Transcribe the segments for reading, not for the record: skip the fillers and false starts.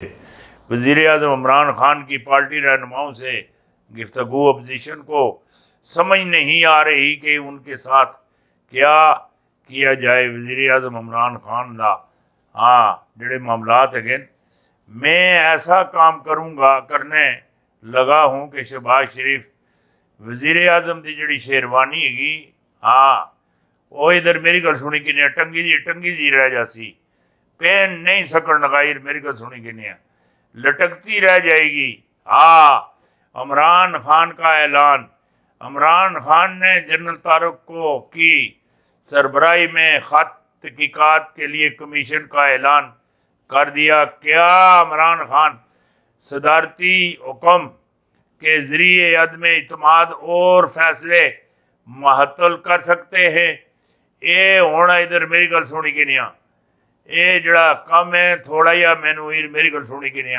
वज़ीर आज़म इमरान खान की पार्टी रहनुमाओं से गुफ्तगू अपोजिशन को समझ नहीं आ रही कि उनके साथ क्या किया जाए। वज़ीर आज़म इमरान खान दा ਜਿਹੜੇ मामलात है मैं ऐसा काम करूँगा करने लगा हूँ कि शहबाज शरीफ वज़ीर आज़म की जी शेरवानी हैगी वो इधर मेरी गल सुनी कि टंगी जी रह जासी, पहन नहीं सकन लगाई मेरी गल सुनी कि लटकती रह जाएगी। इमरान खान का ऐलान, इमरान खान ने जनरल तारक को की सरबराही में खत तहकीकात के लिए कमीशन का ऐलान कर दिया। क्या इमरान खान सदारती हुक्म के ज़रिए अदम इतमाद और फैसले महतल कर सकते हैं? ये होना इधर मेरी गल सुनी कि नहीं, ये जड़ा कम है थोड़ा ही मैनू मेरी गल सुनी कि नहीं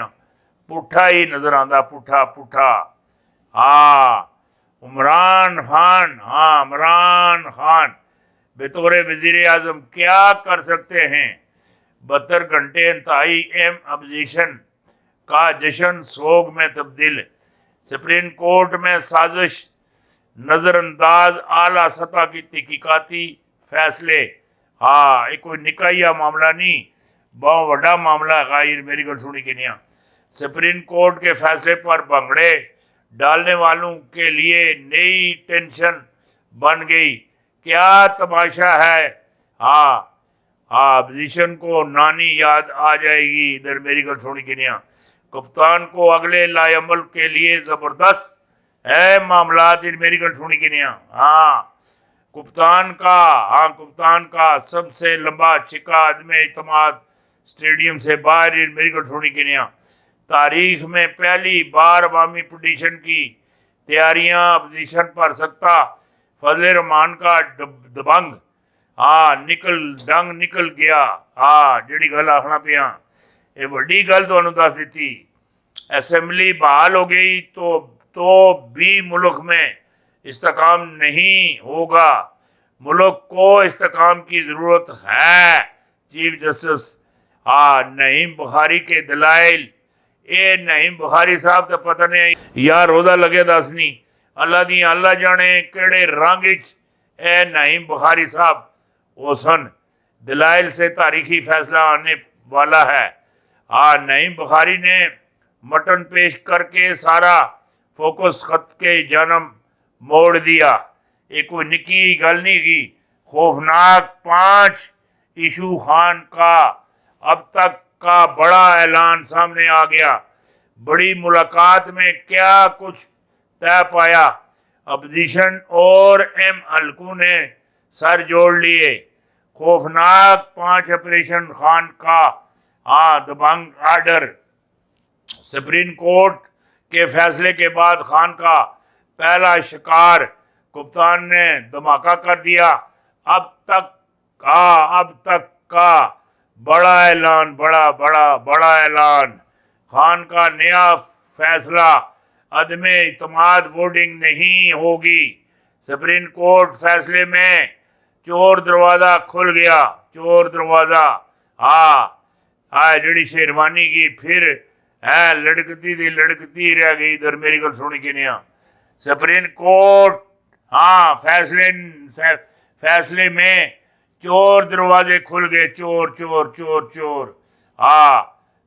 पुठा ही नज़र आता, पुठा पुठा। इमरान खान बतौर वज़ीर आज़म क्या कर सकते हैं? 72 घंटे इंतहाई अपोजिशन का जश्न सोग में तब्दील, सुप्रीम कोर्ट में साजिश, नज़रअंदाज आला सतह की तहकीकाती फैसले। ये कोई निकाया मामला नहीं, बहुत बड़ा मामला है। मेरी गल सुनी कि नहीं, सुप्रीम कोर्ट के फैसले पर भंगड़े डालने वालों के लिए नई टेंशन बन गई। क्या तमाशा है? अपोजिशन को नानी याद आ जाएगी। इधर मेरी गल सुनी कि नहीं, कप्तान को अगले लाएअमल के लिए ज़बरदस्त है मामला। मेरी गल सुनी कि नहीं, कप्तान का सबसे लंबा छिक्का अदम इतमाद स्टेडियम से बाहर। मेरी गल सुनी कि नहीं, तारीख में पहली बार अवामी पटिशन की तैयारियां अपोजिशन पर सत्ता फजल रहमान का दबंग निकल गया। जी गल आखना पिया ये वड्डी गल तुहानू दस दी। असम्बली बहाल हो गई तो भी मुल्क में इस्तेकाम नहीं होगा। मुल्क को इस्तेकाम की ज़रूरत है। चीफ जस्टिस नईम बुखारी के दलाइल। ये नईम बुखारी साहब तो पता नहीं या रोज़ा लगे दस नहीं, अल्लाह जाने केड़े रंग ए नईम बुखारी साहब वो सन। दलाइल से तारीखी फैसला आने वाला है। नईम बुखारी ने मटन पेश करके सारा फोकस खत के जन्म मोड़ दिया। ये कोई निकी गल नहीं की। खौफनाक 5 इशू खान का अब तक का बड़ा ऐलान सामने आ गया। बड़ी मुलाकात में क्या कुछ तय पाया? अपोजिशन और हल्कू ने सर जोड़ लिए। खौफनाक 5 ऑपरेशन खान का दबंग आर्डर। सुप्रीम कोर्ट के फैसले के बाद खान का पहला शिकार कप्तान ने धमाका कर दिया। अब तक का बड़ा ऐलान, बड़ा ऐलान। खान का नया फैसला, अदम इतमाद वोटिंग नहीं होगी। सुप्रीम कोर्ट फैसले में चोर दरवाज़ा खुल गया। चोर दरवाज़ा जी शेरवानी की फिर लड़कती रह गई। इधर मेरी गल सुनी कि नहीं, सुप्रीम कोर्ट फैसले में चोर दरवाजे खुल गए। चोर चोर चोर चोर।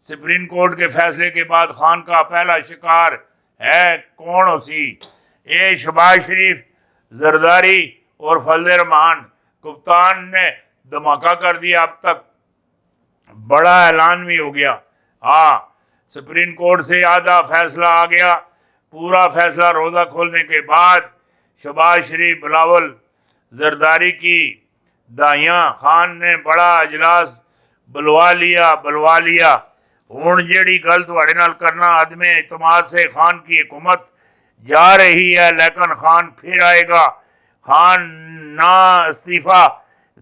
सुप्रीम कोर्ट के फैसले के बाद खान का पहला शिकार है कौन हो सी? ये शहबाज शरीफ, जरदारी और फजल रहमान। कप्तान ने धमाका कर दिया। अब तक बड़ा ऐलान भी हो गया। सुप्रीम कोर्ट से आधा फैसला आ गया। पूरा फैसला रोज़ा खोलने के बाद शहबाज शरीफ, बिलावल जरदारी की दाइयाँ खान ने बड़ा अजलास बुलवा लिया। हुण जिहड़ी गल तुहाडे नाल करना, अदम इतमाद से खान की हुकूमत जा रही है, लेकिन खान फिर आएगा। खान ना इस्तीफा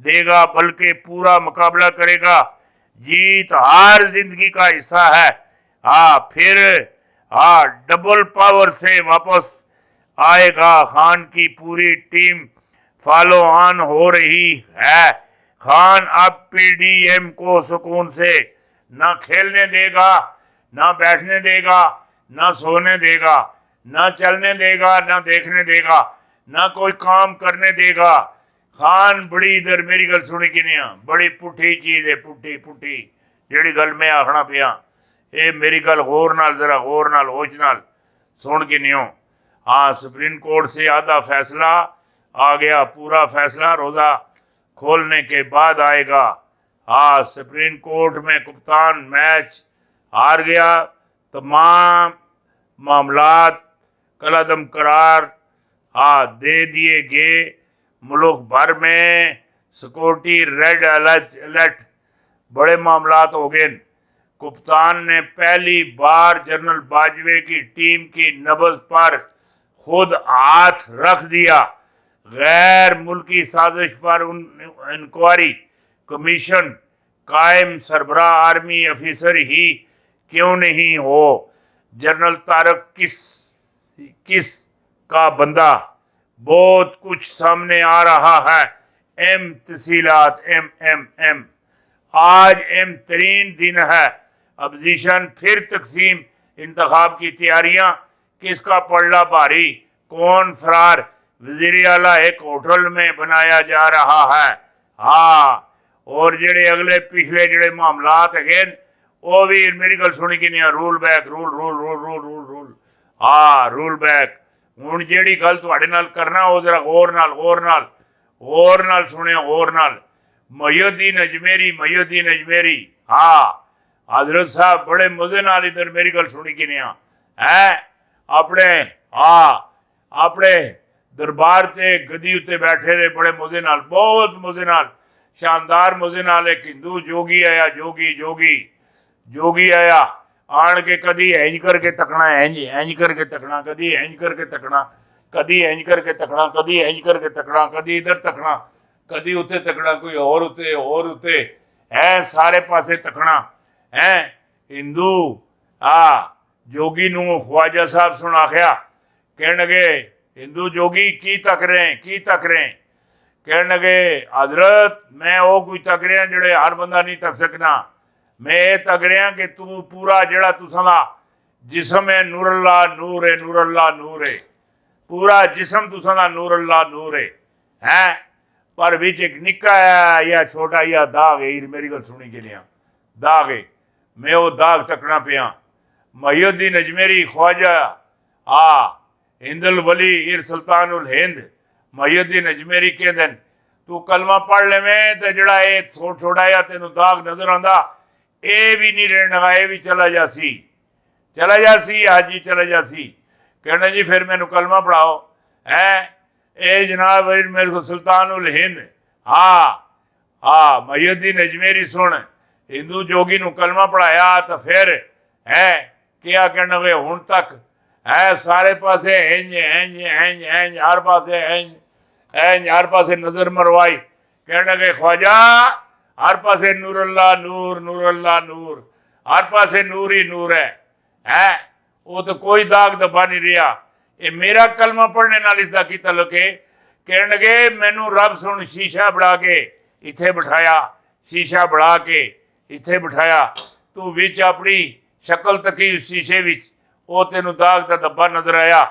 देगा बल्कि पूरा मुकाबला करेगा। जीत हार जिंदगी का हिस्सा है। फिर डबल पावर से वापस आएगा। खान की पूरी टीम फॉलो ऑन हो रही है। खान अब पीडीएम को सुकून से न खेलने देगा نہ بیٹھنے دے گا نہ سونے دے گا نہ چلنے دے گا نہ دیکھنے دے گا نہ کوئی کام کرنے دے گا. خان بڑی ادھر میری گل سنی کہ نہیں بڑی پٹھی چیز ہے پٹھی پٹھی جیڑی گل میں آخنا پیا اے میری گل غور نال ذرا غور نال ہوش نال سن کے نہیں. ہاں سپریم کورٹ سے آدھا فیصلہ آ گیا پورا فیصلہ روزہ کھولنے کے بعد آئے گا. ہاں سپریم کورٹ میں کپتان میچ ہار گیا تمام معاملات کالعدم قرار دے دیے گئے. ملک بھر میں سیکورٹی ریڈ الرٹ بڑے معاملات ہو گئے. کپتان نے پہلی بار جنرل باجوے کی ٹیم کی نبض پر خود ہاتھ رکھ دیا. غیر ملکی سازش پر انکوائری کمیشن قائم سربراہ آرمی افیسر ہی کیوں نہیں ہو. جنرل طارق کس کا بندہ بہت کچھ سامنے آ رہا ہے. تفصیلات ایم آج اہم ترین دن ہے. اپوزیشن پھر تقسیم انتخاب کی تیاریاں کس کا پلڑا بھاری کون فرار وزیر اعلیٰ ایک ہوٹل میں بنایا جا رہا ہے. ہاں اور جڑے اگلے پچھلے جڑے معاملات ہیں وہ بھی میری گل سنی کہ نہیں roll back roll roll roll roll roll roll roll back. ہوں جیڑی گل تھوڑے نال کرنا وہ ذرا غور نال سنیا غور نال. محی الدین اجمیری حضرت صاحب بڑے مزے نال ادھر میری گل سنی کہ نہیں اپنے دربار تے گدی اتنے بیٹھے رہے بڑے مزے نال بہت مزے نال شاندار مزے نال. ایک ہندو جوگی آیا جوگی آیا آن کے کدی اینج کر کے تکنا اینج کر کے تکنا کدی اینج کر کے تکنا کدی اینج کر کے تکنا کدی اینج کر کے تکنا کدی ادھر تکنا کدی اتنے تکنا کوئی اور اتنے ہے سارے پاسے تکنا ہے. ہندو جوگی نو خواجہ صاحب سن آخیا کہنے لگے ہندو جوگی کی تک رہے کہنے لگے حضرت میں وہ کوئی تک رہا جڑے ہر بندہ نہیں تک سکنا. میں یہ تک رہا کہ تو پورا جڑا تساں دا جسم ہے نور اللہ نور ہے پورا جسم تساں دا نور اللہ نور ہے پر وچ ایک نکا ہے یا چھوٹا یا داغ ہے. میری گل سنی کے لیا داغ ہے میں وہ داغ تکنا پیا. محی الدین اجمیری خواجہ ہند الولی سلطان الہند محی الدین اجمیری کہ دن تو کلمہ پڑھ لے میں تے جڑا یہ چھوڑا یا تینوں داغ نظر آندا اے بھی نہیں رہنے لگا اے بھی چلا جاسی حاجی چلا جاسی. کہنا جی پھر مینوں کلمہ پڑھاؤ اے جناب میرے کو سلطان الہند محی الدین اجمیری سن ہندو جوگی نو کلمہ پڑھایا تو پھر کیا کہنا گے ہن تک سارے پاسے اینج ہر پاسے نظر مروائی. کہنے لگے خواجہ ہر پاسے نور اللہ نور ہر پاسے نور ہی نور ہے وہ تو کوئی داغ دبا نہیں رہا. یہ میرا کلمہ پڑھنے نال اس دا کی تعلق ہے. کہنے لگے مینوں رب سن شیشہ بڑھا کے اتھے بٹھایا تو وچ اپنی شکل تکی اس شیشے وچ وہ تینوں داغ دا دبا نظر آیا.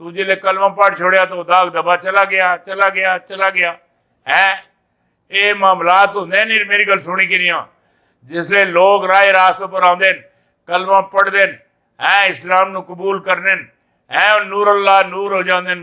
تو جلے کلمہ پڑھ چھوڑیا تو داغ دبا چلا گیا اے معاملات ہوندے نہیں. میری گل سنی کہ نہیں جس لئے لوگ راہ راستوں پر آندے کلمہ پڑھ دین اسلام نو قبول کرنے نور اللہ نور ہو جاندے